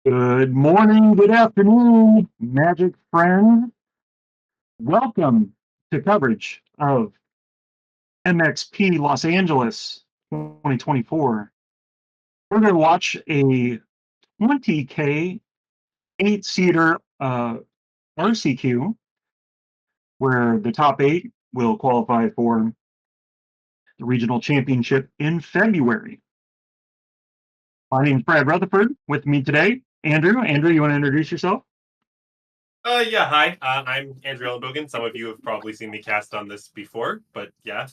Good morning, good afternoon, Magic friends. Welcome to coverage of MXP Los Angeles 2024. We're going to watch a 20K 8-seater RCQ where the top 8 will qualify for the regional championship in February. My name is Brad Rutherford. With me today, Andrew. Andrew, you want to introduce yourself? Yeah, hi. I'm Andrew Ellenbogen. Some of you have probably seen me cast on this before, but yeah,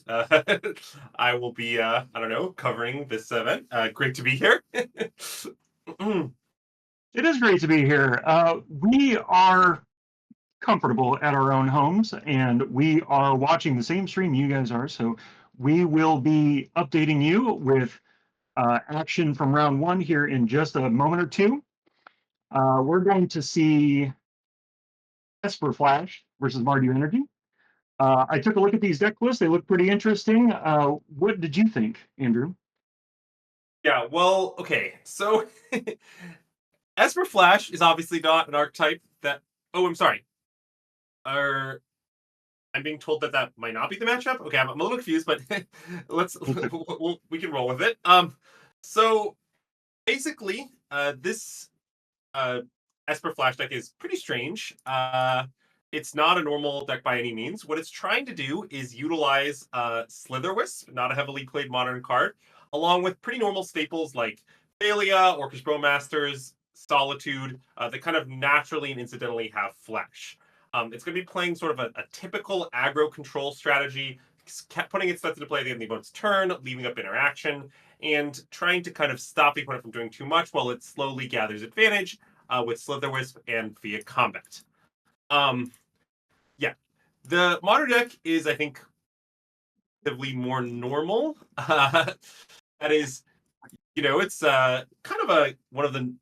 I will be, I don't know, covering this event. Great to be here. It is great to be here. We are comfortable at our own homes and we are watching the same stream you guys are. So we will be updating you with action from round one here in just a moment or two. We're going to see Esper Flash versus Mardu Energy. I took a look at these deck lists. They look pretty interesting. What did you think, Andrew? Yeah, well, okay. So Esper Flash is obviously not an archetype that. Oh, I'm sorry. I'm being told that that might not be the matchup. Okay, I'm a little confused, but let's we can roll with it. So basically, this uh, Esper Flash deck is pretty strange. It's not a normal deck by any means. What it's trying to do is utilize Slitherwisp, not a heavily played modern card, along with pretty normal staples like Thalia, Orcish Bowmasters, Solitude, that kind of naturally and incidentally have Flash. It's going to be playing sort of a typical aggro control strategy, putting its sets into play at the end of the opponent's turn, leaving up interaction, and trying to kind of stop the opponent from doing too much while it slowly gathers advantage with Slitherwisp and via combat. Um, yeah, the modern deck is, I think, relatively more normal. That is, it's kind of one of the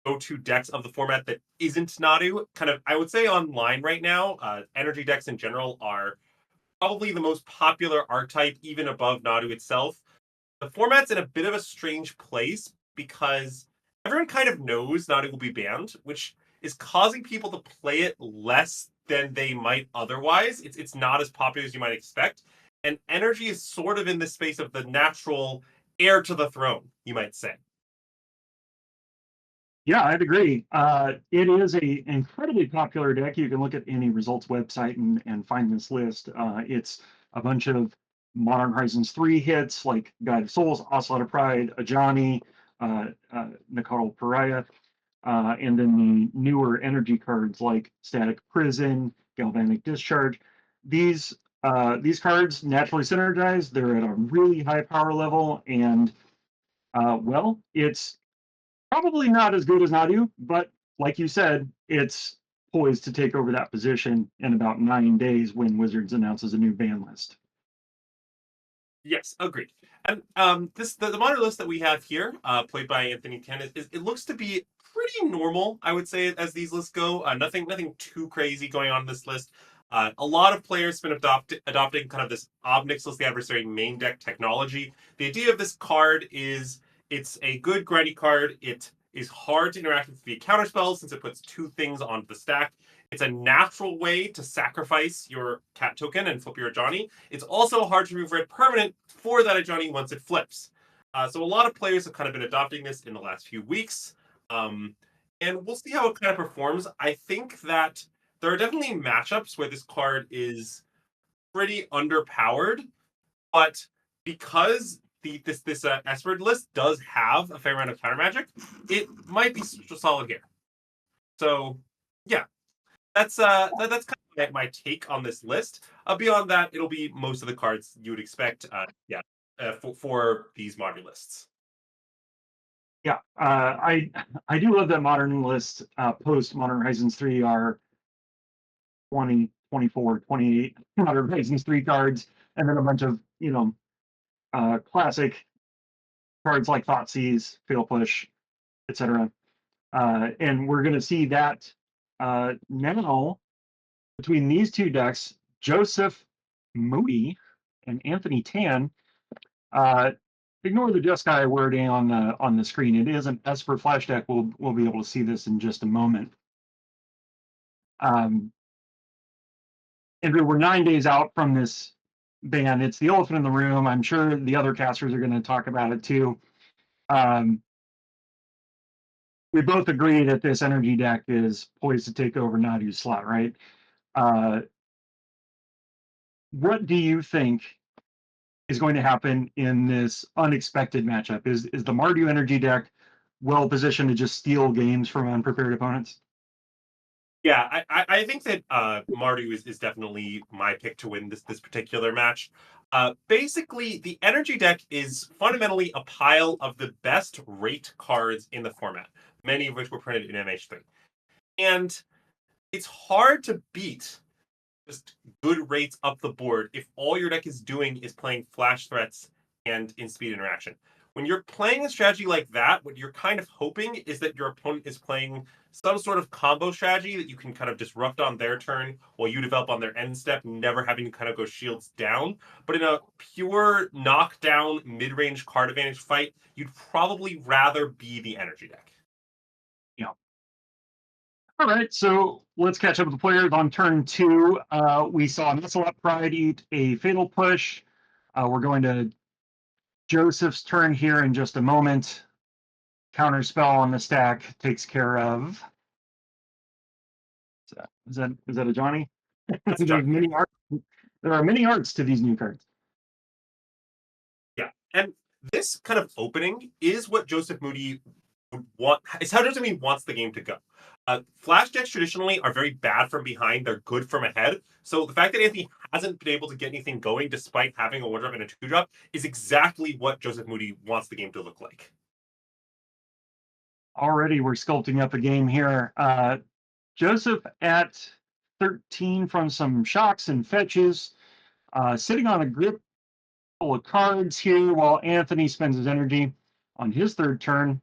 go-to decks of the format that isn't Nadu. Kind of, I would say online right now, energy decks in general are probably the most popular archetype, even above Nadu itself. The format's in a bit of a strange place because everyone kind of knows Nadu will be banned, which is causing people to play it less than they might otherwise. It's not as popular as you might expect. And energy is sort of in the space of the natural heir to the throne, you might say. Yeah, I'd agree. It is a incredibly popular deck. You can look at any results website and find this list. It's a bunch of Modern Horizons 3 hits like Guide of Souls, Oscillator of Pride, Ajani, Nakatl Pariah, and then the newer energy cards like Static Prison, Galvanic Discharge. These cards naturally synergize. They're at a really high power level, and well, it's probably not as good as Nadu, but like you said, it's poised to take over that position in about 9 days when Wizards announces a new ban list. Yes, agreed. And the monitor list that we have here, played by Anthony Ten, it looks to be pretty normal, I would say, as these lists go. Nothing too crazy going on in this list. A lot of players have been adopting kind of this Obnix list, the adversary main deck technology. The idea of this card is it's a good grindy card. It is hard to interact with via counterspells since it puts two things onto the stack. It's a natural way to sacrifice your cat token and flip your Ajani. It's also hard to remove red permanent for that Ajani once it flips. So a lot of players have kind of been adopting this in the last few weeks. And we'll see how it kind of performs. I think that there are definitely matchups where this card is pretty underpowered, but because this Esper list does have a fair amount of counter magic, it might be solid here. So yeah, that's kind of my take on this list. Beyond that, it'll be most of the cards you would expect. For these modern lists. Yeah, I do love that modern list. Post Modern Horizons 3 are 20, 24, 28 Modern Horizons 3 cards, and then a bunch of classic cards like Thoughtseize, Fatal Push, etc. And we're going to see that now between these two decks, Joseph Moody and Anthony Tan. Uh, ignore the Jeskai wording on the screen. It is an Esper flash deck. We'll be able to see this in just a moment. Andrew, we're 9 days out from this ban. It's the elephant in the room. I'm sure the other casters are going to talk about it too. We both agree that this energy deck is poised to take over Nadu's slot, right? What do you think is going to happen in this unexpected matchup? Is the Mardu energy deck well positioned to just steal games from unprepared opponents? Yeah, I think that Mardu is definitely my pick to win this particular match. Basically, the energy deck is fundamentally a pile of the best rate cards in the format, many of which were printed in MH3. And it's hard to beat just good rates up the board if all your deck is doing is playing flash threats and in speed interaction. When you're playing a strategy like that, what you're kind of hoping is that your opponent is playing some sort of combo strategy that you can kind of disrupt on their turn while you develop on their end step, never having to kind of go shields down. But in a pure knockdown mid-range card advantage fight, you'd probably rather be the energy deck. Yeah. All right, so let's catch up with the players. On turn 2, we saw Nestle Pride eat a fatal push. We're going to Joseph's turn here in just a moment. Counter spell on the stack takes care of. Is that a Johnny? That's a Johnny. There are many arts to these new cards. Yeah, and this kind of opening is what Joseph Moody would want. It's how Joseph Moody wants the game to go. Flash decks traditionally are very bad from behind. They're good from ahead. So the fact that Anthony hasn't been able to get anything going despite having a 1-drop and a 2-drop is exactly what Joseph Moody wants the game to look like. Already we're sculpting up a game here. Joseph at 13 from some shocks and fetches, sitting on a grip full of cards here while Anthony spends his energy on his third turn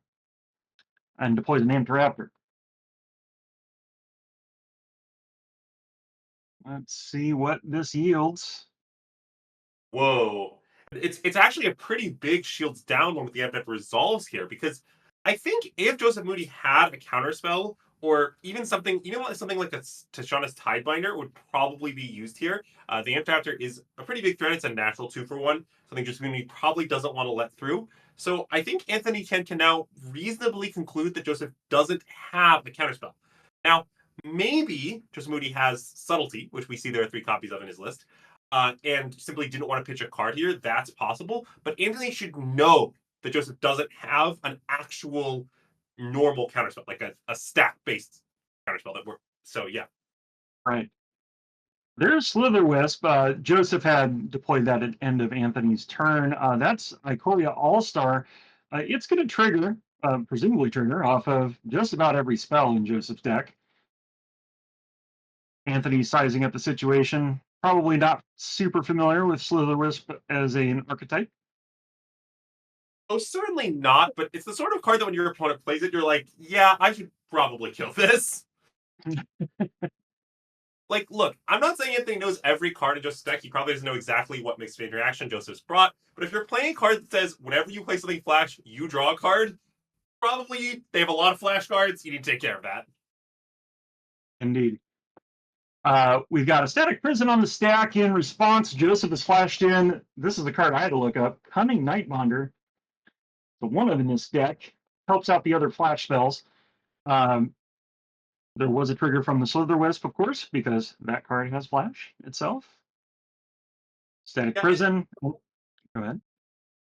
and deploys an Interrupter. Let's see what this yields. Whoa. It's actually a pretty big shields down one with the FF resolves here, because I think if Joseph Moody had a counterspell or even something like a Tashana's Tidebinder would probably be used here. The Interrupter is a pretty big threat. It's a natural 2-for-1, something Joseph Moody probably doesn't want to let through. So I think Anthony can now reasonably conclude that Joseph doesn't have the counterspell. Now, maybe Joseph Moody has Subtlety, which we see there are 3 copies of in his list, and simply didn't want to pitch a card here. That's possible. But Anthony should know that Joseph doesn't have an actual normal counterspell, like a stack-based counterspell that works. So, yeah. Right. There's Slither Wisp. Joseph had deployed that at end of Anthony's turn. That's Ikoria All-Star. It's going to trigger, presumably trigger, off of just about every spell in Joseph's deck. Anthony's sizing up the situation. Probably not super familiar with Slither Wisp as an archetype. Oh, certainly not, but it's the sort of card that when your opponent plays it, you're like, yeah, I should probably kill this. Like, look, I'm not saying Anthony knows every card in Joseph's deck. He probably doesn't know exactly what mixed interaction Joseph's brought. But if you're playing a card that says whenever you play something flash, you draw a card, probably they have a lot of flash cards. You need to take care of that. Indeed. We've got a Static Prison on the stack. In response, Joseph has flashed in. This is the card I had to look up. Cunning Nightbonder. The one in this deck helps out the other flash spells. There was a trigger from the Slither Wisp, of course, because that card has flash itself. Static Prison. Go ahead.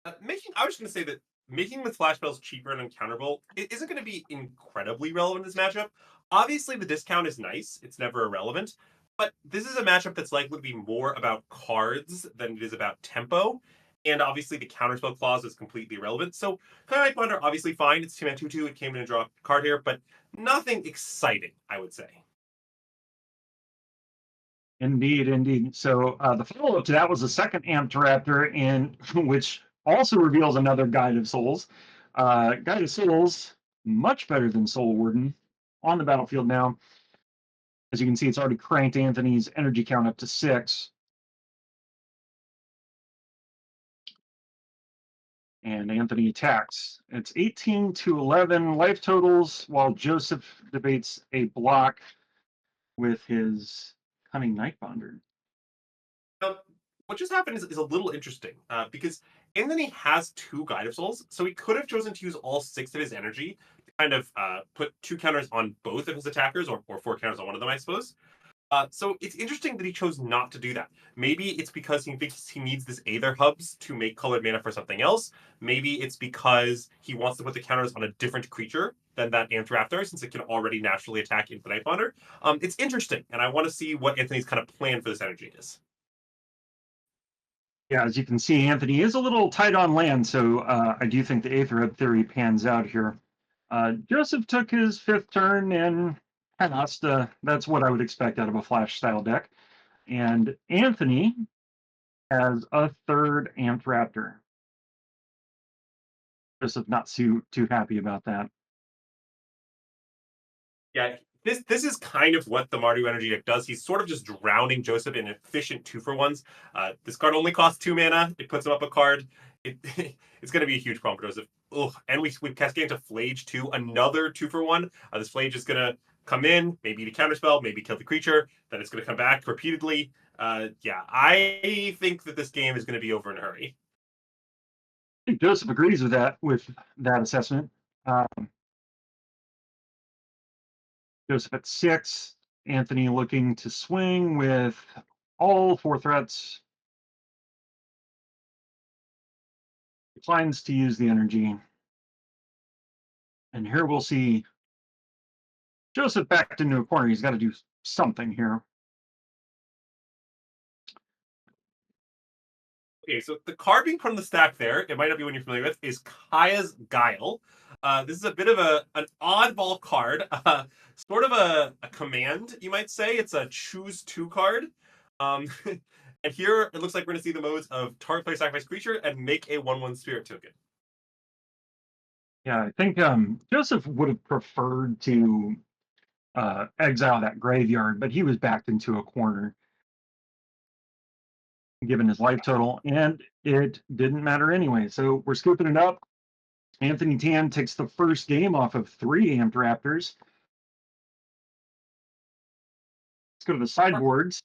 I was just going to say that making the flash spells cheaper and uncounterable isn't going to be incredibly relevant in this matchup. Obviously, the discount is nice. It's never irrelevant. But this is a matchup that's likely to be more about cards than it is about tempo. And obviously, the counterspell clause is completely irrelevant. So, Cunning Nightbonder, obviously fine. It's 2-mana 2/2. It came in and draw a card here, but nothing exciting, I would say. Indeed, indeed. So the follow-up to that was the second Interrupter, in which also reveals another Guide of Souls. Guide of Souls, much better than Soul Warden, on the battlefield now. As you can see, it's already cranked Anthony's energy count up to 6. And Anthony attacks. It's 18-11 life totals, while Joseph debates a block with his Cunning Nightbonder. Now, what just happened is a little interesting because Anthony has 2 Guide of Souls, so he could have chosen to use all 6 of his energy to kind of put 2 counters on both of his attackers, or 4 counters on one of them, I suppose. So it's interesting that he chose not to do that. Maybe it's because he thinks he needs this Aether Hubs to make colored mana for something else. Maybe it's because he wants to put the counters on a different creature than that Anthraptor, since it can already naturally attack into Night Bonder. It's interesting, and I want to see what Anthony's kind of plan for this energy is. Yeah, as you can see, Anthony is a little tight on land, so I do think the Aether Hub theory pans out here. Joseph took his 5th turn and passed. That's what I would expect out of a Flash style deck. And Anthony has a 3rd Anthraptor. Joseph not too happy about that. Yeah, this is kind of what the Mardu energy deck does. He's sort of just drowning Joseph in efficient 2-for-1s. This card only costs 2 mana. It puts him up a card. It's going to be a huge problem for Joseph. Ugh. And we cascade into Flage too, another 2-for-1. This Flage is going to come in, maybe to counterspell, maybe kill the creature. Then it's going to come back repeatedly. Yeah, I think that this game is going to be over in a hurry. I think Joseph agrees with that assessment. Joseph at 6. Anthony looking to swing with all 4 threats. Declines to use the energy. And here we'll see Joseph backed into a corner. He's got to do something here. Okay, so the card being put on the stack there, it might not be one you're familiar with, is Kaya's Guile. This is a bit of an oddball card, sort of a command, you might say. It's a choose 2 card. And here it looks like we're going to see the modes of target player sacrifice creature and make a 1/1 spirit token. Yeah, I think Joseph would have preferred to exile that graveyard, but he was backed into a corner given his life total, and it didn't matter anyway. So we're scooping it up. Anthony Tan takes the first game off of 3 Amped Raptors. Let's go to the sideboards.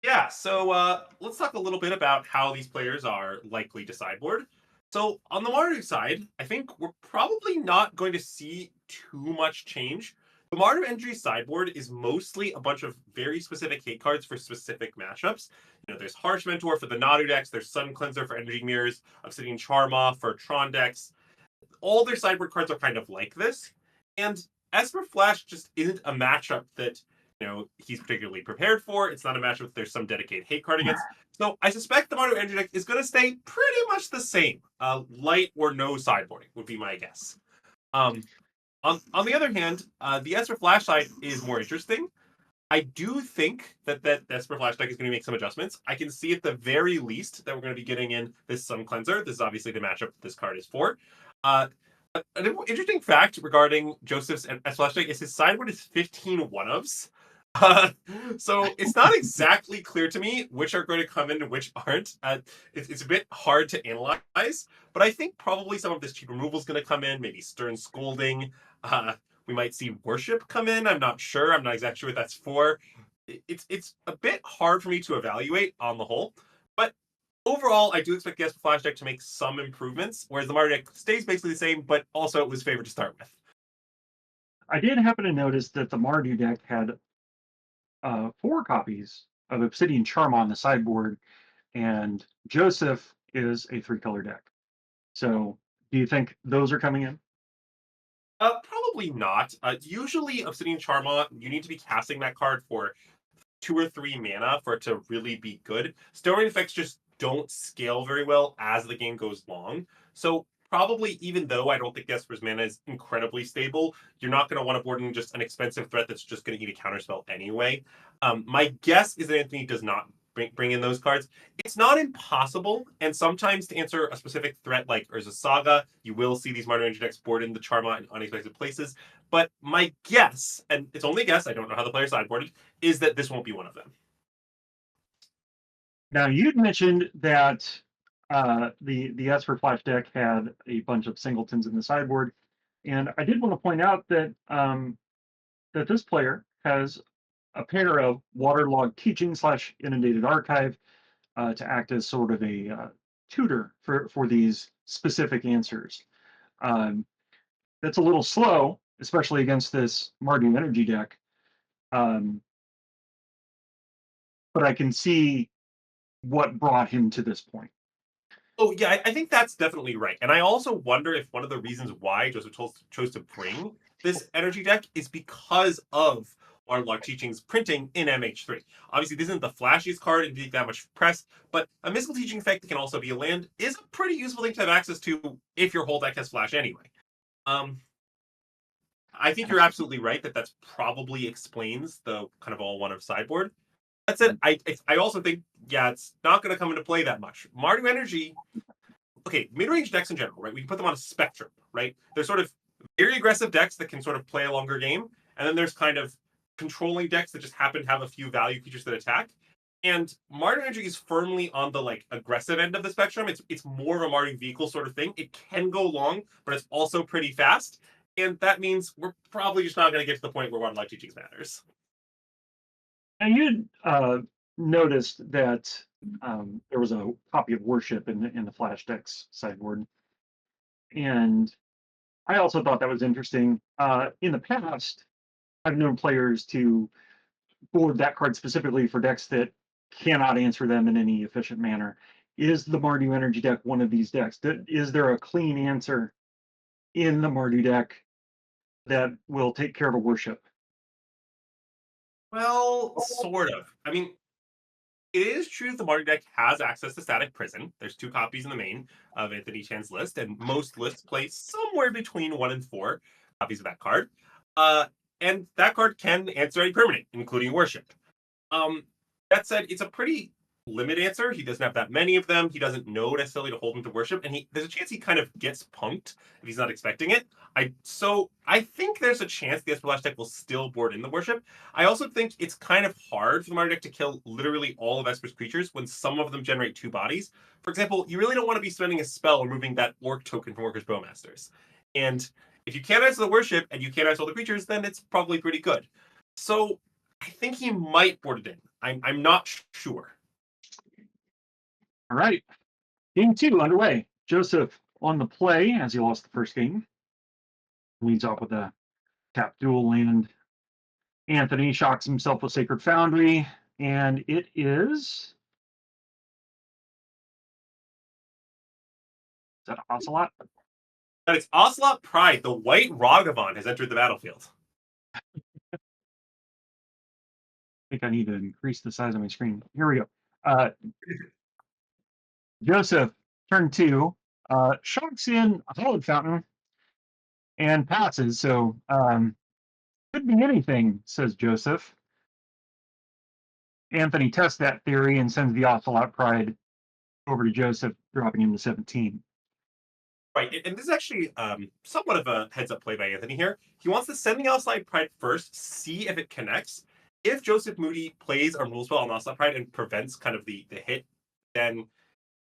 Yeah, so let's talk a little bit about how these players are likely to sideboard. So on the Mardu side, I think we're probably not going to see too much change. The Mardu entry sideboard is mostly a bunch of very specific hate cards for specific matchups. There's Harsh Mentor for the Nadu decks, there's Sun Cleanser for Energy Mirrors, Obsidian Charma for Tron decks. All their sideboard cards are kind of like this. And Esper Flash just isn't a matchup that he's particularly prepared for. It's not a matchup that there's some dedicated hate card against. So I suspect the Mardu energy deck is going to stay pretty much the same. Light or no sideboarding would be my guess. On the other hand, the Esper Flash side is more interesting. I do think that Esper Flash deck is going to make some adjustments. I can see at the very least that we're going to be getting in this Sun Cleanser. This is obviously the matchup that this card is for. An interesting fact regarding Joseph's Esper Flash deck is his sideboard is 15 one-ofs. So it's not exactly clear to me which are going to come in and which aren't. It's a bit hard to analyze, but I think probably some of this cheap removal is going to come in, maybe Stern Scolding. We might see Worship come in. I'm not sure. I'm not exactly sure what that's for. It's a bit hard for me to evaluate on the whole, but overall, I do expect the Esper Flash deck to make some improvements, whereas the Mardu deck stays basically the same, but also it was favored to start with. I did happen to notice that the Mardu deck had 4 copies of Obsidian Charm on the sideboard, and Joseph is a 3-color deck. So do you think those are coming in? Probably not. Usually, Obsidian Charma, you need to be casting that card for 2 or 3 mana for it to really be good. Storing effects just don't scale very well as the game goes long. So probably, even though I don't think Esper's mana is incredibly stable, you're not going to want to board in just an expensive threat that's just going to eat a counterspell anyway. My guess is that Anthony does not bring in those cards. It's not impossible, and sometimes to answer a specific threat like Urza Saga, you will see these Mardu Energy decks board in the Charma in unexpected places. But my guess, and it's only a guess, I don't know how the player sideboarded, is that this won't be one of them. Now, you'd mentioned that the Esper Flash deck had a bunch of singletons in the sideboard, and I did want to point out that that this player has a pair of waterlogged teaching / inundated archive to act as sort of a tutor for these specific answers. Um, that's a little slow, especially against this Mardu energy deck. But I can see what brought him to this point. Oh yeah, I think that's definitely right. And I also wonder if one of the reasons why Joseph chose to bring this energy deck is because of Waterlogged Teachings printing in MH3. Obviously, this isn't the flashiest card and didn't get that much press, but a mystical teaching effect that can also be a land is a pretty useful thing to have access to if your whole deck has flash anyway. I think you're absolutely right that that's probably explains the kind of all one of sideboard. That said, I also think, yeah, it's not going to come into play that much. Mardu Energy, okay, mid-range decks in general, right? We can put them on a spectrum, right? There's sort of very aggressive decks that can sort of play a longer game, and then there's kind of controlling decks that just happen to have a few value creatures that attack. And Mardu Energy is firmly on the like aggressive end of the spectrum. It's more of a Mardu vehicle sort of thing. It can go long, but it's also pretty fast. And that means we're probably just not going to get to the point where Waterlogged Teachings matters. And you noticed that there was a copy of Worship in the Flash decks sideboard, and I also thought that was interesting. In the past, I've known players to board that card specifically for decks that cannot answer them in any efficient manner. Is the Mardu Energy deck one of these decks? Is there a clean answer in the Mardu deck that will take care of a Worship? Well, sort of. I mean, it is true that the Mardu deck has access to Static Prison. There's 2 copies in the main of Anthony Chan's list, and most lists play somewhere between 1 and 4 copies of that card. And that card can answer any permanent, including Worship. That said, it's a pretty limited answer. He doesn't have that many of them. He doesn't know necessarily to hold him to Worship, and there's a chance he kind of gets punked if he's not expecting it. So I think there's a chance the Esper deck will still board in the Worship. I also think it's kind of hard for the Mardu deck to kill literally all of Esper's creatures when some of them generate 2 bodies. For example, you really don't want to be spending a spell removing that Orc token from Orcish Bowmasters. And if you can't answer the Worship and you can't answer all the creatures, then it's probably pretty good. So I think he might board it in. I'm not sure. All right. Game 2 underway. Joseph on the play as he lost the first game. Leads off with a tap dual land. Anthony shocks himself with Sacred Foundry, and it is that Ocelot? That it's Ocelot Pride. The white Ragavan has entered the battlefield. I think I need to increase the size of my screen. Here we go. Joseph, turn 2, shocks in a Hallowed Fountain and passes. So could be anything, says Joseph. Anthony tests that theory and sends the Ocelot Pride over to Joseph, dropping him to 17. Right, and this is actually somewhat of a heads-up play by Anthony here. He wants to send the Ocelot Pride first, see if it connects. If Joseph Moody plays a rule spell on Ocelot Pride and prevents kind of the hit, then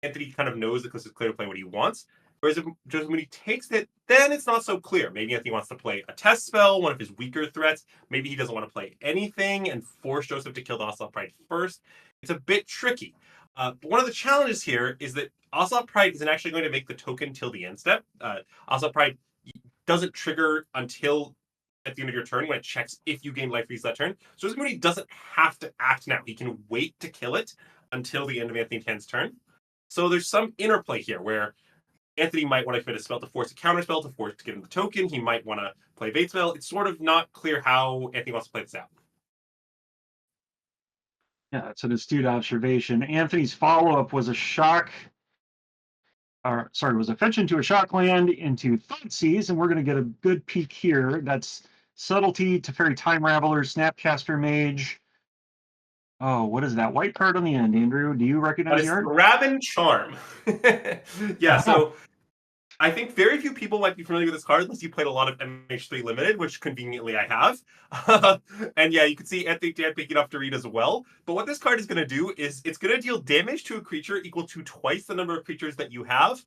Anthony kind of knows that this is clear to play what he wants. Whereas if Joseph Moody takes it, then it's not so clear. Maybe Anthony wants to play a test spell, one of his weaker threats. Maybe he doesn't want to play anything and force Joseph to kill the Ocelot Pride first. It's a bit tricky. But one of the challenges here is that Ocelot Pride isn't actually going to make the token till the end step. Ocelot Pride doesn't trigger until at the end of your turn when it checks if you gain life freeze that turn. So Joseph Moody doesn't have to act now. He can wait to kill it until the end of Anthony Tan's turn. So there's some interplay here where Anthony might want to commit a spell to force a counterspell to force to give him the token. He might want to play bait spell. It's sort of not clear how Anthony wants to play this out. Yeah, that's an astute observation. Anthony's follow-up was a shock. Was a fetch into a shock land into Thoughtseize, and we're going to get a good peek here. That's Subtlety, Teferi Time Raveler, Snapcaster Mage. Oh, what is that white card on the end, Andrew? Do you recognize the art? Rabin Charm. Yeah, so I think very few people might be familiar with this card unless you played a lot of MH3 Limited, which conveniently I have. And yeah, you can see Anthony Dan picking up to read as well. But what this card is going to do is it's going to deal damage to a creature equal to twice the number of creatures that you have,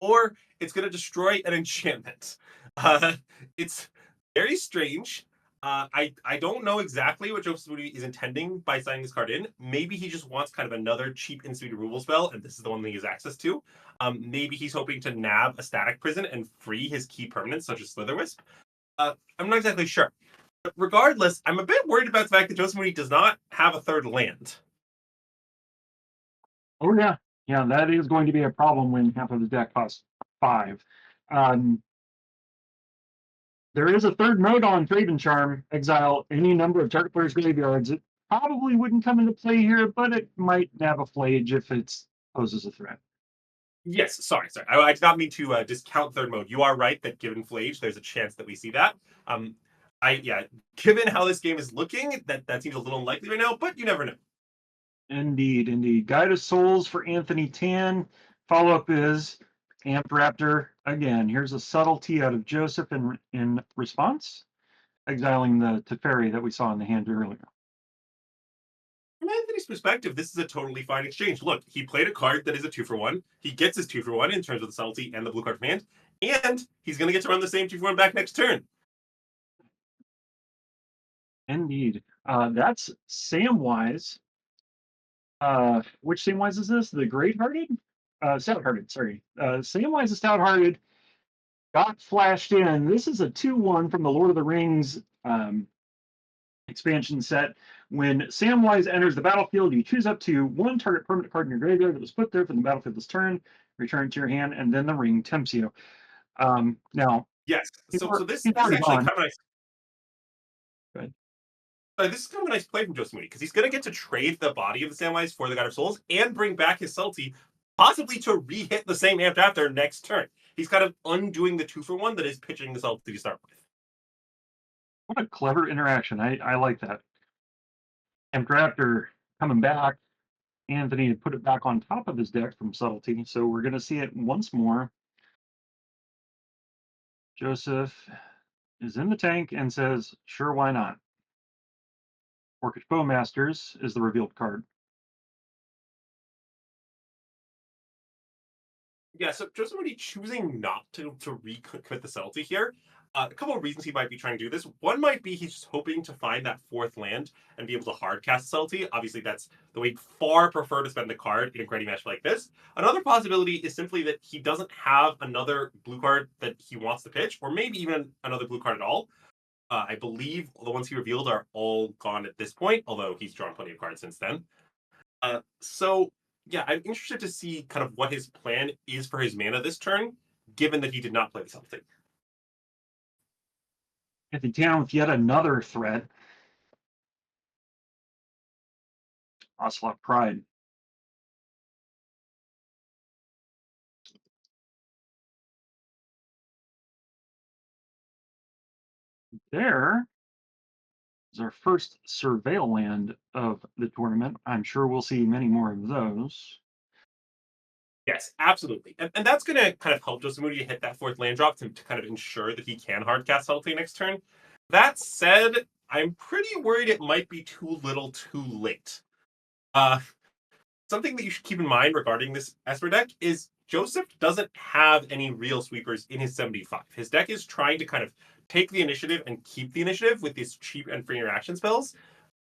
or it's going to destroy an enchantment. Uh, it's very strange. I don't know exactly what Joseph Moody is intending by signing this card in. Maybe he just wants kind of another cheap instant removal spell, and this is the one that he has access to. Maybe he's hoping to nab a static prison and free his key permanents, such as Slitherwisp. I'm not exactly sure. But regardless, I'm a bit worried about the fact that Joseph Moody does not have a third land. Oh yeah, yeah, that is going to be a problem when half of the deck costs 5. There is a third mode on Craven Charm, exile any number of target players' graveyards. It probably wouldn't come into play here, but it might nab a Flage if it poses a threat. Yes, sorry. I did not mean to discount third mode. You are right that given Flage, there's a chance that we see that. Given how this game is looking, that seems a little unlikely right now, but you never know. Indeed, indeed. Guide of Souls for Anthony Tan. Follow-up is Amp Raptor. Again, here's a subtlety out of Joseph in response, exiling the Teferi that we saw in the hand earlier. From Anthony's perspective, this is a totally fine exchange. Look, he played a card that is a 2-for-1. He gets his 2-for-1 in terms of the subtlety and the blue card from hand, and he's going to get to run the same 2-for-1 back next turn. Indeed. That's Samwise. Which Samwise is this? The Great-Hearted? Stout-Hearted, sorry. Samwise is Stout-Hearted. Got flashed in. This is a 2-1 from the Lord of the Rings expansion set. When Samwise enters the battlefield, you choose up to 1 target permanent card in your graveyard that was put there from the battlefield this turn, return it to your hand, and then the ring tempts you. Now, yes, so this is actually gone. kind of nice. Good. This is kind of a nice play from Joseph Moody because he's going to get to trade the body of the Samwise for the God of Souls and bring back his subtlety, possibly to re-hit the same Amped after next turn. He's kind of undoing the 2-for-1 that is pitching the subtlety to start with. What a clever interaction. I like that. And Raptor coming back, Anthony had put it back on top of his deck from subtlety, so we're going to see it once more. Joseph is in the tank and says, sure, why not? Orcish Bowmasters is the revealed card. Yeah, so Joseph Moody choosing not to recommit the subtlety here. A couple of reasons he might be trying to do this. One might be he's just hoping to find that 4th land and be able to hard cast subtlety. Obviously, that's the way he'd far prefer to spend the card in a grading match like this. Another possibility is simply that he doesn't have another blue card that he wants to pitch, or maybe even another blue card at all. I believe the ones he revealed are all gone at this point, although he's drawn plenty of cards since then. So yeah, I'm interested to see kind of what his plan is for his mana this turn, given that he did not play the subtlety. At the down with yet another threat. Ocelot Pride. There is our first surveil land of the tournament. I'm sure we'll see many more of those. Yes, absolutely. And that's going to kind of help Joseph Moody hit that 4th land drop to kind of ensure that he can hard cast subtlety next turn. That said, I'm pretty worried it might be too little too late. Something that you should keep in mind regarding this Esper deck is Joseph doesn't have any real sweepers in his 75. His deck is trying to kind of take the initiative and keep the initiative with these cheap and free interaction spells.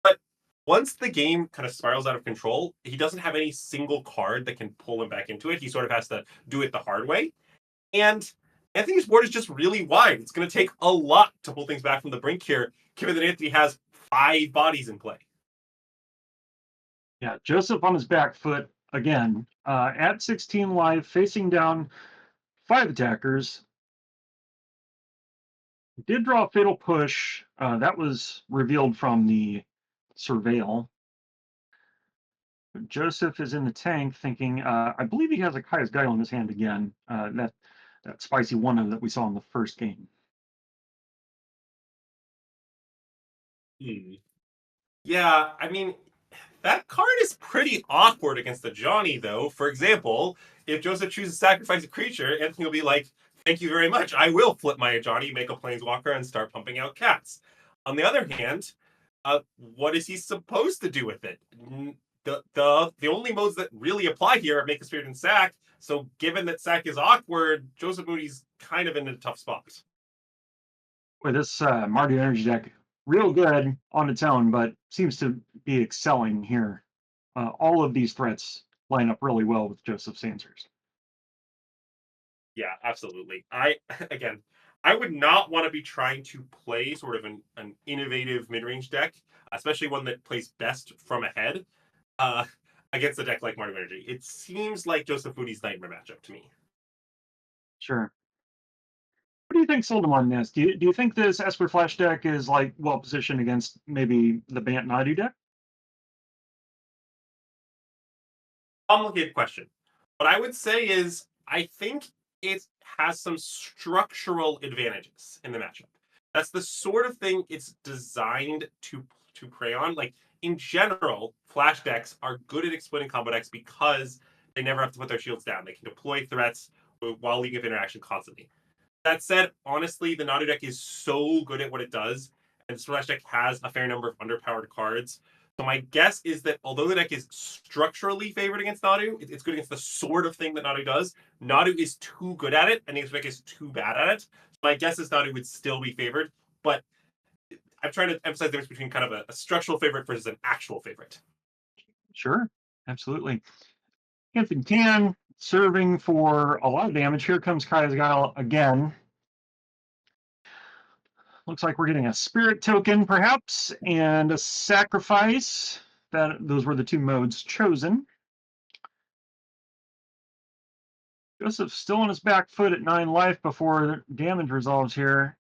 But once the game kind of spirals out of control, he doesn't have any single card that can pull him back into it. He sort of has to do it the hard way. And Anthony's board is just really wide. It's going to take a lot to pull things back from the brink here, given that Anthony has 5 bodies in play. Yeah, Joseph on his back foot again at 16 live, facing down 5 attackers. Did draw a Fatal Push. That was revealed from the surveil. Joseph is in the tank thinking, I believe he has a Kaya's Guile in his hand again. That spicy one that we saw in the first game. Yeah, I mean, That card is pretty awkward against the Johnny, though. For example, if Joseph chooses to sacrifice a creature, Anthony will be like, "Thank you very much. I will flip my Johnny, make a Planeswalker, and start pumping out cats." On the other hand, what is he supposed to do with it? The only modes that really apply here are make a spirit and sack. So, given that sack is awkward, Joseph Moody's kind of in a tough spot. Boy, this Mardu energy deck, real good on its own, but seems to be excelling here. All of these threats line up really well with Joseph's answers. Yeah, absolutely. I again, I would not want to be trying to play sort of an innovative mid-range deck, especially one that plays best from ahead, uh, against a deck like Mardu Energy. It seems like Joseph Moody's nightmare matchup to me. Sure. What do you think, Soldem, on this? Do you think this Esper Flash deck is like well positioned against maybe the Bant Nadu deck? Complicated question. What I would say is I think it has some structural advantages in the matchup. That's the sort of thing it's designed to prey on. Like in general, flash decks are good at exploiting combo decks because they never have to put their shields down. They can deploy threats while leaving of interaction constantly. That said, honestly, the Nadu deck is so good at what it does, and the Splash deck has a fair number of underpowered cards. So my guess is that although the deck is structurally favored against Nadu, it's good against the sort of thing that Nadu does. Nadu is too good at it, and the deck is too bad at it. So my guess is Nadu would still be favored, but I'm trying to emphasize the difference between kind of a structural favorite versus an actual favorite. Sure, absolutely. Anthony Tan serving for a lot of damage. Here comes Kai's again. Looks like we're getting a spirit token, perhaps, and a sacrifice. Those were the two modes chosen. Joseph's still on his back foot at 9 life before damage resolves here.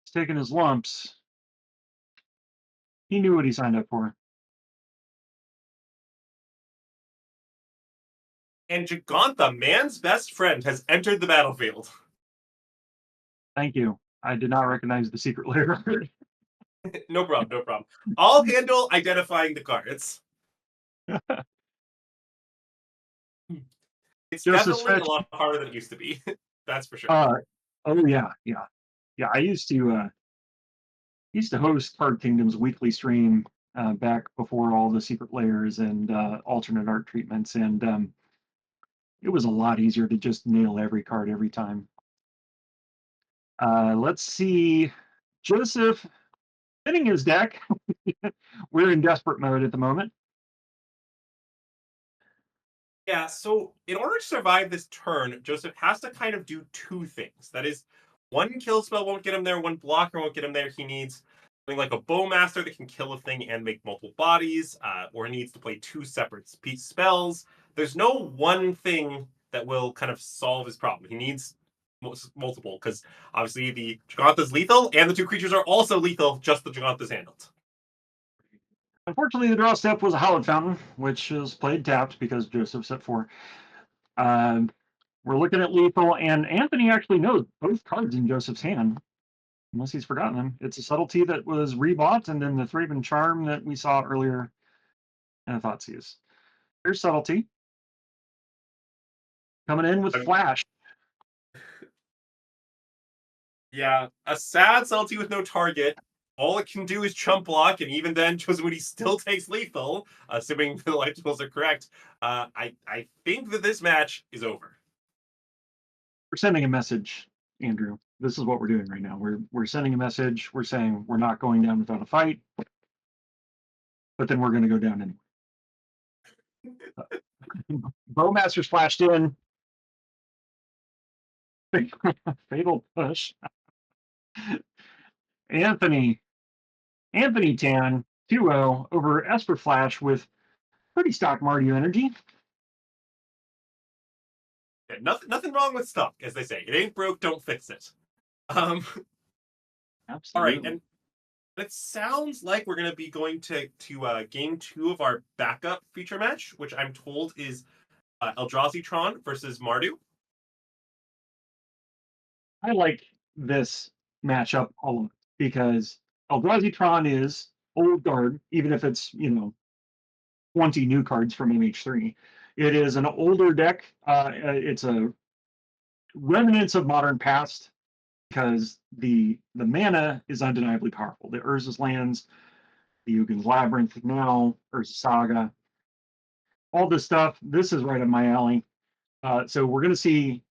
He's taking his lumps. He knew what he signed up for. And Gigantha, man's best friend, has entered the battlefield. Thank you. I did not recognize the secret layer. No problem, no problem. I'll handle identifying the cards. It's Joseph's definitely a fetch. lot harder than it used to be. That's for sure. Oh yeah. I used to host Card Kingdom's weekly stream back before all the secret layers and alternate art treatments, and it was a lot easier to just nail every card every time. Let's see, Joseph spinning his deck. We're in desperate mode at the moment. Yeah, so in order to survive this turn, Joseph has to kind of do two things. That is, one kill spell won't get him there, one blocker won't get him there. He needs something like a Bowmaster that can kill a thing and make multiple bodies, or he needs to play two separate spells. There's no one thing that will kind of solve his problem. He needs multiple, because obviously the Gigantha's lethal, and the two creatures are also lethal, just the Gigantha's handled. Unfortunately, the draw step was a Hallowed Fountain, which is played tapped because Joseph set 4. We're looking at lethal, and Anthony actually knows both cards in Joseph's hand, unless he's forgotten them. It's a subtlety that was rebought, and then the Thraben Charm that we saw earlier in Thoughtseize. Here's subtlety. Coming in with flash. Yeah, a sad subtlety with no target. All it can do is chump block, and even then, Joseph Moody still takes lethal, assuming the life totals are correct. I think that this match is over. We're sending a message, Andrew. This is what we're doing right now. We're sending a message. We're saying we're not going down without a fight, but then we're going to go down anyway. Bowmaster's flashed in. Fatal push. Anthony Tan 2-0 over Esper Flash with pretty stock Mardu energy. Yeah, nothing wrong with stock, as they say. It ain't broke, don't fix it. Absolutely. All right, and it sounds like we're going to be going to game 2 of our backup feature match, which I'm told is Eldrazi Tron versus Mardu. I like this matchup a lot because Eldrazi Tron is old guard, even if it's 20 new cards from MH3. It is an older deck. It's a remnants of modern past because the mana is undeniably powerful. The Urza's lands, the Yugen's Labyrinth now, Urza Saga, all this stuff. This is right up my alley. So we're going to see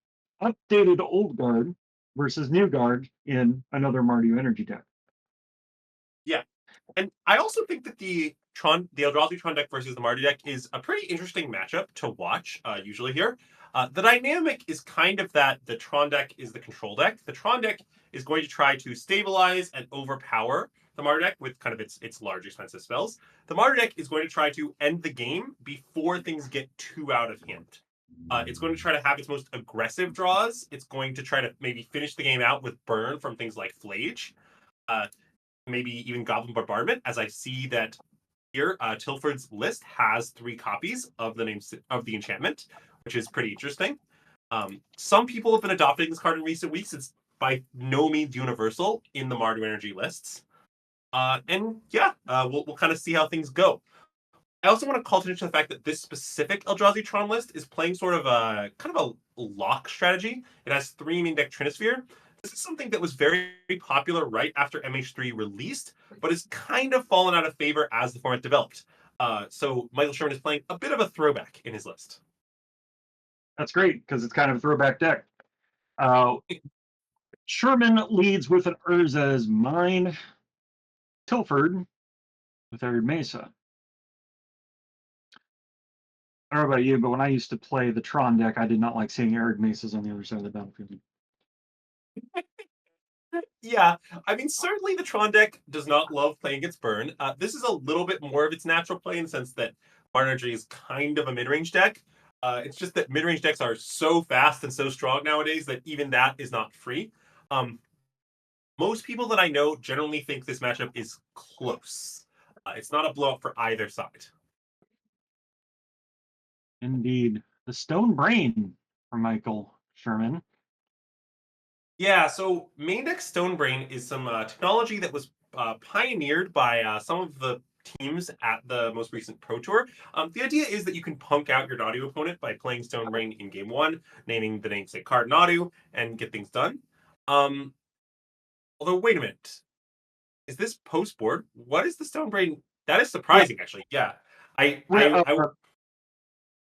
updated old guard versus new guard in another Mardu energy deck. Yeah. And I also think that the Eldrazi Tron deck versus the Mardu deck is a pretty interesting matchup to watch, usually here. The dynamic is kind of that the Tron deck is the control deck. The Tron deck is going to try to stabilize and overpower the Mardu deck with kind of its large, expensive spells. The Mardu deck is going to try to end the game before things get too out of hand. It's going to try to have its most aggressive draws. It's going to try to maybe finish the game out with burn from things like Flage. Maybe even Goblin Bombardment, as I see that here, Tilford's list has 3 copies of the enchantment, which is pretty interesting. Some people have been adopting this card in recent weeks. It's by no means universal in the Mardu energy lists. And yeah, we'll kind of see how things go. I also want to call attention to the fact that this specific Eldrazi Tron list is playing sort of a kind of a lock strategy. It has 3 main deck Trinisphere. This is something that was very popular right after MH3 released, but has kind of fallen out of favor as the format developed. So Michael Sherman is playing a bit of a throwback in his list. That's great because it's kind of a throwback deck. Sherman leads with an Urza's Mine. Tilford with Arid Mesa. I don't know about you, but when I used to play the Tron deck, I did not like seeing Arid Mesas on the other side of the battlefield. Yeah, I mean, certainly the Tron deck does not love playing against burn. This is a little bit more of its natural play in the sense that Barn Energy is kind of a mid-range deck. It's just that mid-range decks are so fast and so strong nowadays that even that is not free. Most people that I know generally think this matchup is close. It's not a blowout for either side. Indeed. The Stone Brain for Michael Sherman. Yeah, so main deck Stonebrain is some technology that was pioneered by some of the teams at the most recent Pro Tour. The idea is that you can punk out your Nadu opponent by playing Stonebrain in game 1, naming the namesake card Nadu, and get things done. Although, wait a minute. Is this post board? What is the Stonebrain? That is surprising, actually. Yeah.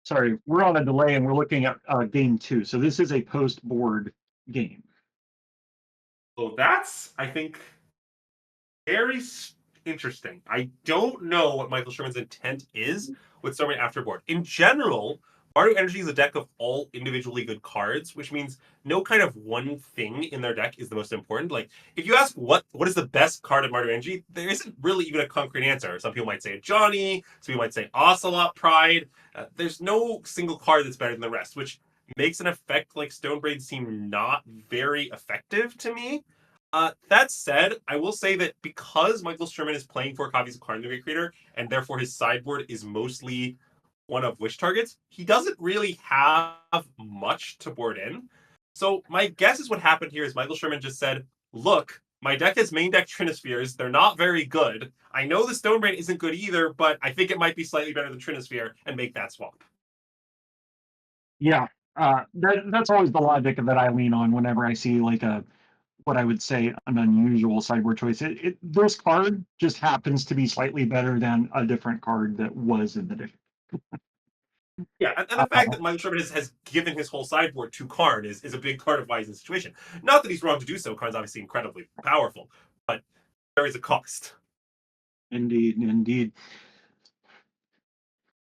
Sorry, we're on a delay and we're looking at game 2. So this is a post board game. Oh, that's, I think, very interesting. I don't know what Michael Sherman's intent is with Stonebrain Afterboard. In general, Mardu Energy is a deck of all individually good cards, which means no kind of one thing in their deck is the most important. Like, if you ask what is the best card in Mardu Energy, there isn't really even a concrete answer. Some people might say Johnny, some people might say Ocelot Pride. There's no single card that's better than the rest, which makes an effect like Stonebrain seem not very effective to me. That said, I will say that because Michael Sherman is playing 4 copies of Card Great Creator, and therefore his sideboard is mostly one of wish targets, he doesn't really have much to board in. So my guess is what happened here is Michael Sherman just said, look, my deck has main deck Trinispheres. They're not very good. I know the Stonebrain isn't good either, but I think it might be slightly better than Trinisphere, and make that swap. Yeah, that's always the logic that I lean on whenever I see like what I would say an unusual sideboard choice. This card just happens to be slightly better than a different card that was in the deck. Yeah, and the fact that Michael Sherman has given his whole sideboard to Karn is a big part of why he's in the situation. Not that he's wrong to do so. Karn's obviously incredibly powerful, but there is a cost. Indeed, indeed.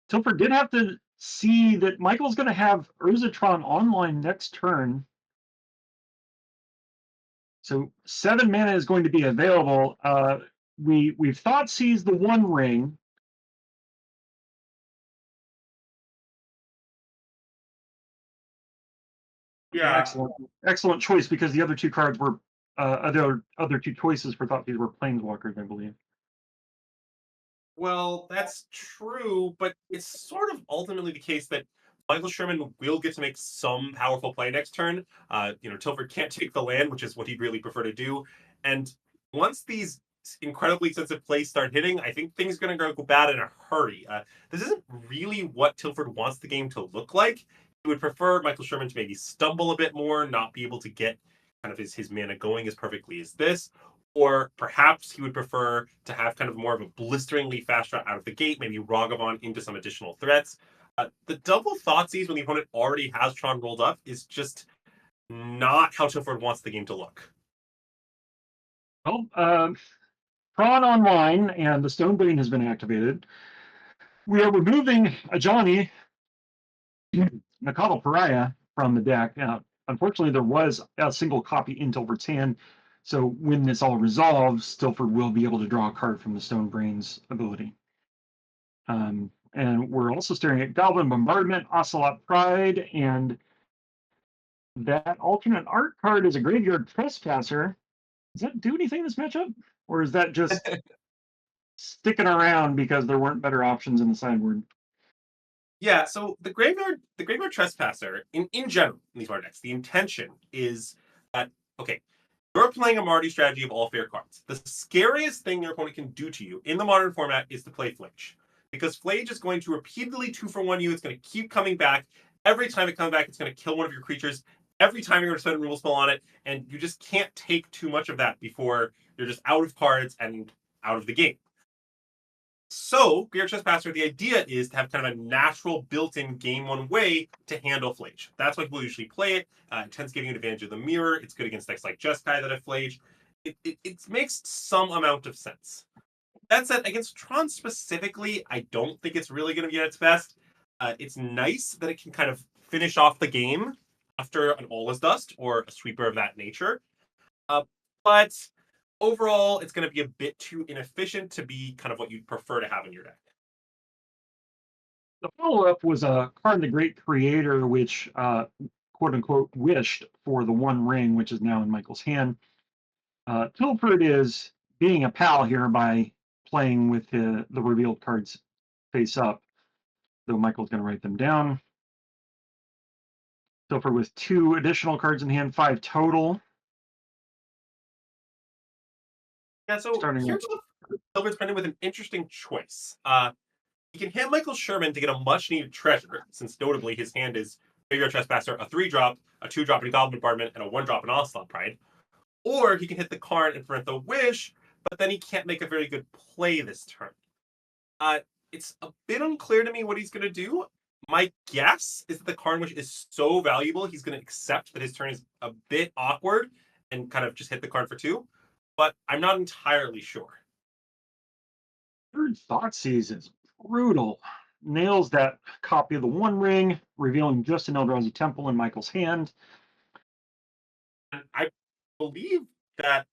Tilford did have to see that Michael's going to have Urzatron online next turn. So 7 mana is going to be available. We've thought sees the One Ring. Yeah. Excellent choice because the other 2 cards were other 2 choices for thought these were planeswalkers, I believe. Well, that's true, but it's sort of ultimately the case that Michael Sherman will get to make some powerful play next turn. Tilford can't take the land, which is what he'd really prefer to do. And once these incredibly expensive plays start hitting, I think things are going to go bad in a hurry. This isn't really what Tilford wants the game to look like. He would prefer Michael Sherman to maybe stumble a bit more, not be able to get kind of his mana going as perfectly as this. Or perhaps he would prefer to have kind of more of a blisteringly fast shot out of the gate, maybe Ragavan into some additional threats. The double Thoughtseize when the opponent already has Tron rolled up is just not how Tilford wants the game to look. Well, Tron online and the Stonebrain has been activated. We are removing a Johnny Nakata Pariah from the deck. Unfortunately, there was a single copy in Tilford's hand, so when this all resolves, Tilford will be able to draw a card from the Stonebrain's ability. And we're also staring at Goblin Bombardment, Ocelot Pride, and that alternate art card is a Graveyard Trespasser. Does that do anything in this matchup? Or is that just sticking around because there weren't better options in the sideboard? Yeah, so the graveyard trespasser in general in these modern decks, the intention is that okay, you're playing a Mardu strategy of all fair cards. The scariest thing your opponent can do to you in the modern format is to play Flage. Because Flage is going to repeatedly 2-for-1 you, it's going to keep coming back. Every time it comes back, it's going to kill one of your creatures. Every time you're going to spend a removal spell on it, and you just can't take too much of that before you're just out of cards and out of the game. So, Graveyard Trespasser, the idea is to have kind of a natural built-in game one way to handle Flage. That's why people usually play it. It tends to give you an advantage of the mirror. It's good against decks like Jeskai that have Flage. It makes some amount of sense. That said, against Tron specifically, I don't think it's really going to be at its best. It's nice that it can kind of finish off the game after an All is Dust or a sweeper of that nature. But overall, it's going to be a bit too inefficient to be kind of what you'd prefer to have in your deck. The follow-up was a Karn the Great Creator, which quote-unquote wished for the One Ring, which is now in Michael's hand. Tilford is being a pal here by playing with the revealed cards face up, though Michael's going to write them down. Tilford with 2 additional cards in hand, 5 total. Yeah, so here's what Tilford's playing with an interesting choice. He can hit Michael Sherman to get a much-needed treasure, since notably his hand is Graveyard Trespasser, a 3-drop, a 2-drop in Goblin Bombardment, and a 1-drop in Ocelot Pride. Or he can hit the Karn and prevent the Wish, but then he can't make a very good play this turn. It's a bit unclear to me what he's going to do. My guess is that the Karn Wish is so valuable, he's going to accept that his turn is a bit awkward and kind of just hit the Karn for 2. But I'm not entirely sure. Third Thoughtseize is brutal. Nails that copy of the One Ring, revealing just an Eldrazi Temple in Michael's hand. And I believe that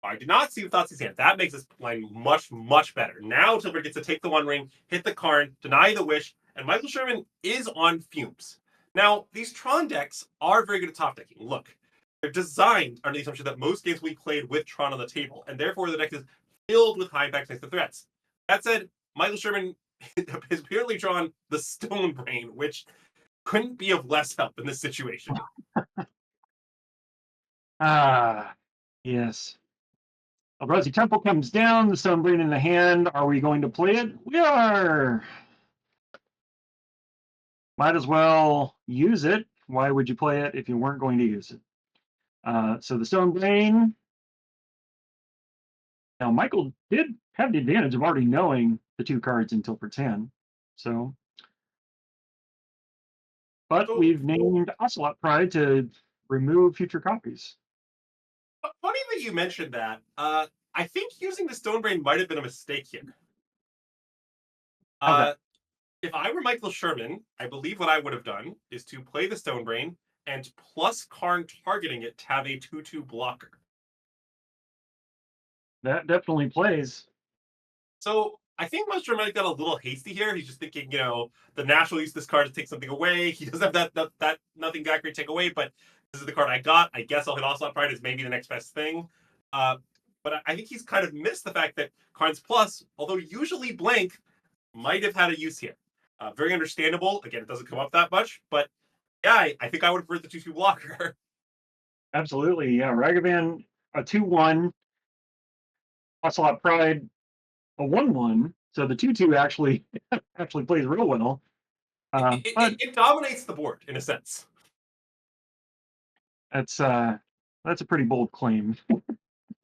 I did not see the Thoughtseize hand. That makes this line much, much better. Now Tilford gets to take the One Ring, hit the Karn, deny the Wish, and Michael Sherman is on fumes. Now, these Tron decks are very good at top decking. Look, they're designed under the assumption that most games we played with Tron on the table, and therefore the deck is filled with high impact next to threats. That said, Michael Sherman has apparently drawn the Stonebrain, which couldn't be of less help in this situation. Yes. Eldrazi Temple comes down, the Stonebrain in the hand. Are we going to play it? We are! Might as well use it. Why would you play it if you weren't going to use it? So the Stonebrain. Now, Michael did have the advantage of already knowing the 2 cards in Tilford's hand. But we've named Ocelot Pride to remove future copies. Funny that you mentioned that. I think using the Stonebrain might have been a mistake here. Okay. If I were Michael Sherman, I believe what I would have done is to play the Stonebrain and plus Karn targeting it to have a 2/2 blocker. That definitely plays. So I think Michael Sherman got a little hasty here. He's just thinking, the natural use of this card to take something away. He doesn't have that nothing got great take away, but this is the card I got. I guess I'll hit Ocelot Pride as maybe the next best thing. But I think he's kind of missed the fact that Karn's Plus, although usually blank, might have had a use here. Very understandable. Again, it doesn't come up that much, but yeah, I think I would prefer the 2/2 blocker. Absolutely, yeah. Ragavan, a 2/1. Ocelot Pride, a 1/1, so the 2/2 actually plays real well. But It dominates the board in a sense. that's a pretty bold claim.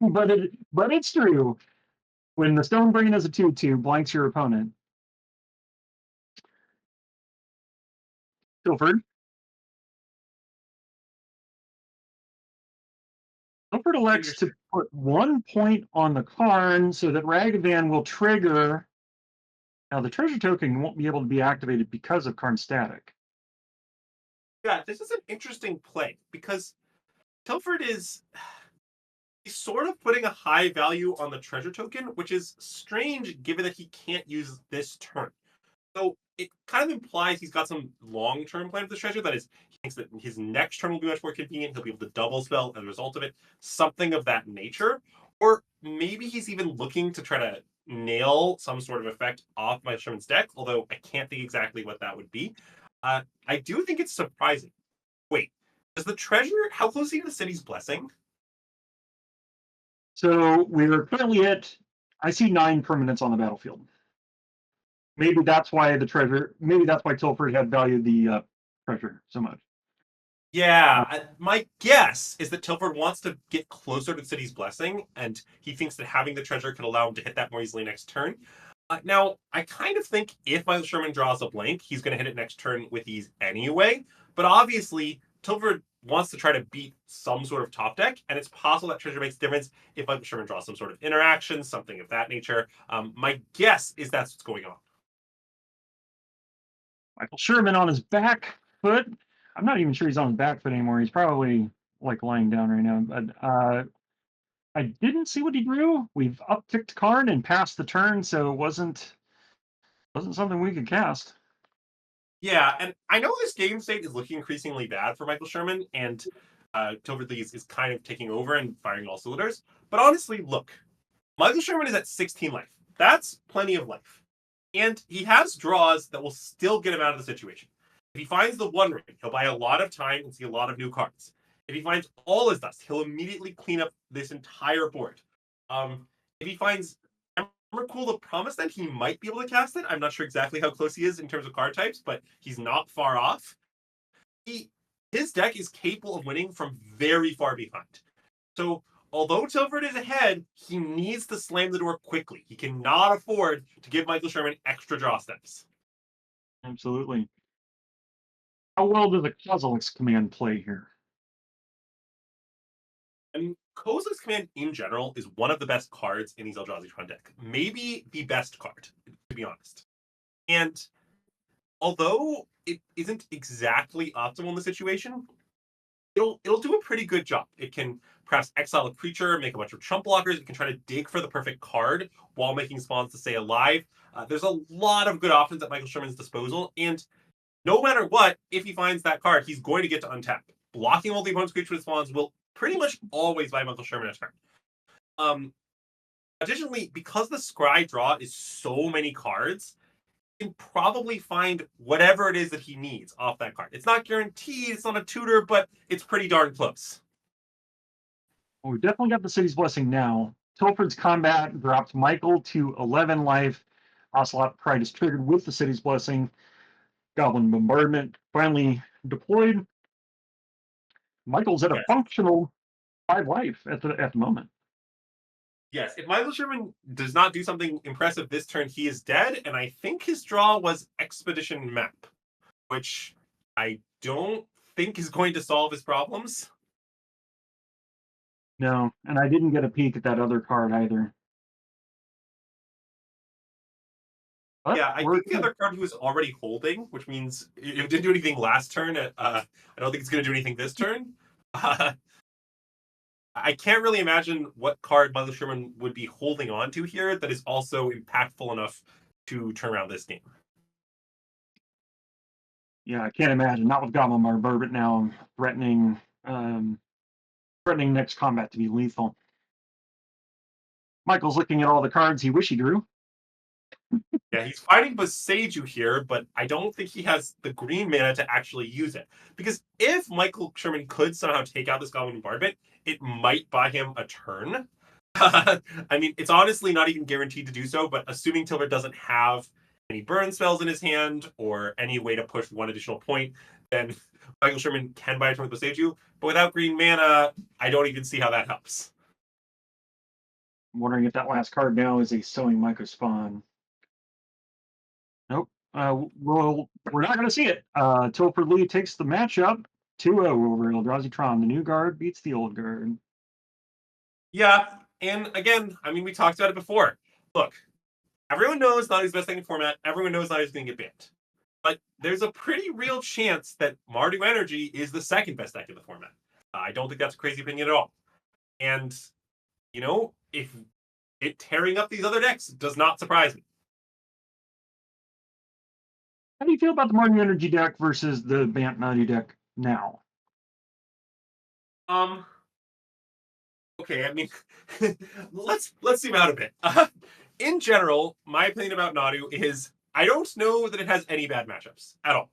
but it's true. When the Stonebrain is a 2/2, blanks your opponent. Tilford. Tilford elects to put 1 point on the card so that Ragavan will trigger. Now, the treasure token won't be able to be activated because of Karn static. Yeah, this is an interesting play because Tilford is he's sort of putting a high value on the treasure token, which is strange given that he can't use this turn. So it kind of implies he's got some long-term plan for the treasure. That is, he thinks that his next turn will be much more convenient. He'll be able to double spell as a result of it, something of that nature. Or maybe he's even looking to try to nail some sort of effect off my Sherman's deck, although I can't think exactly what that would be. I do think it's surprising. Wait, does the treasure, how close is he to the city's blessing? So we're currently at, I see 9 permanents on the battlefield. Maybe that's why Tilford had valued the treasure so much. Yeah, my guess is that Tilford wants to get closer to the city's blessing, and he thinks that having the treasure could allow him to hit that more easily next turn. Now, I kind of think if Michael Sherman draws a blank, he's going to hit it next turn with ease anyway. But obviously, Tilford wants to try to beat some sort of top deck, and it's possible that treasure makes a difference if Michael Sherman draws some sort of interaction, something of that nature. My guess is that's what's going on. Michael Sherman on his back foot. I'm not even sure he's on his back foot anymore. He's probably like lying down right now. But I didn't see what he drew. We've upticked Karn and passed the turn, so it wasn't something we could cast. Yeah, and I know this game state is looking increasingly bad for Michael Sherman, and Tilford Lee is kind of taking over and firing all cylinders. But honestly, look, Michael Sherman is at 16 life. That's plenty of life. And he has draws that will still get him out of the situation. If he finds the One Ring, he'll buy a lot of time and see a lot of new cards. If he finds all his dust, he'll immediately clean up this entire board. If he finds Cool the Promise, then he might be able to cast it. I'm not sure exactly how close he is in terms of card types, but he's not far off. His deck is capable of winning from very far behind. So although Tilford is ahead, he needs to slam the door quickly. He cannot afford to give Michael Sherman extra draw steps. Absolutely. How well does the Kozilek's command play here? I mean, Kozilek's command in general is one of the best cards in his Eldrazi Tron deck. Maybe the best card, to be honest. And although it isn't exactly optimal in the situation, it'll do a pretty good job. It can perhaps exile a creature, make a bunch of trump blockers. It can try to dig for the perfect card while making spawns to stay alive. There's a lot of good options at Michael Sherman's disposal, and no matter what, if he finds that card, he's going to get to untap. Blocking all the opponent's creature with spawns will pretty much always buy Michael Sherman a turn. Additionally, because the scry draw is so many cards, he can probably find whatever it is that he needs off that card. It's not guaranteed, it's not a tutor, but it's pretty darn close. Well, we've definitely got the City's Blessing now. Tilford's combat drops Michael to 11 life. Ocelot Pride is triggered with the City's Blessing. Goblin Bombardment finally deployed. Michael's at a functional 5 life at the moment. Yes, if Michael Sherman does not do something impressive this turn, he is dead, and I think his draw was Expedition Map, which I don't think is going to solve his problems. No, and I didn't get a peek at that other card either. But yeah, I think the other card he was already holding, which means it didn't do anything last turn. I don't think it's going to do anything this turn. I can't really imagine what card Michael Sherman would be holding on to here that is also impactful enough to turn around this game. Yeah, I can't imagine. Not with Goblin Bombardment now threatening next combat to be lethal. Michael's looking at all the cards he wish he drew. Yeah, he's fighting Boseiju here, but I don't think he has the green mana to actually use it. Because if Michael Sherman could somehow take out this Goblin Bombardment, it might buy him a turn. I mean, it's honestly not even guaranteed to do so, but assuming Tilbert doesn't have any burn spells in his hand or any way to push one additional point, then Michael Sherman can buy a turn with save you. But without green mana, I don't even see how that helps. I'm wondering if that last card now is a Sowing Microspawn. Nope. We're not going to see it. Tilford Lee takes the matchup 2-0 over Eldrazi Tron. The new guard beats the old guard. Yeah, and again, I mean, we talked about it before. Look, everyone knows Nauti's best thing in format. Everyone knows Nauti's going to get banned. But there's a pretty real chance that Mardu Energy is the second best deck in the format. I don't think that's a crazy opinion at all. And, you know, if it tearing up these other decks does not surprise me. How do you feel about the Mardu Energy deck versus the Bant Naughty deck now? Okay, I mean, let's zoom out a bit. In general, my opinion about Nadu is I don't know that it has any bad matchups at all.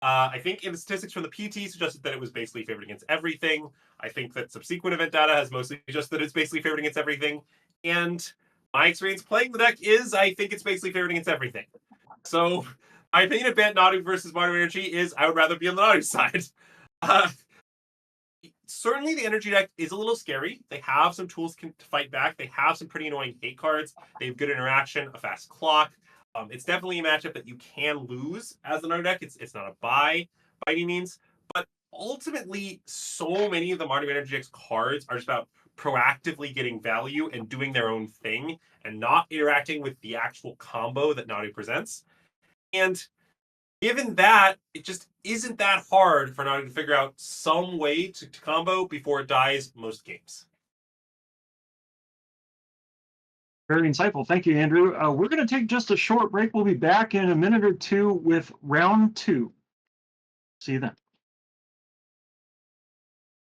I think in the statistics from the PT suggested that it was basically favored against everything. I think that subsequent event data has mostly just that it's basically favored against everything. And my experience playing the deck is I think it's basically favored against everything. So my opinion of Bant Nadu versus Mardu Energy is I would rather be on the Nadu side. Certainly the energy deck is a little scary. They have some tools to fight back. They have some pretty annoying hate cards. They have good interaction, a fast clock. It's definitely a matchup that you can lose as an deck. It's not a buy by any means. But ultimately, so many of the Mardu Energy deck's cards are just about proactively getting value and doing their own thing and not interacting with the actual combo that Nadu presents. And given that, it just isn't that hard for Nadu to figure out some way to combo before it dies most games. Very insightful. Thank you, Andrew. We're going to take just a short break. We'll be back in a minute or two with round 2. See you then.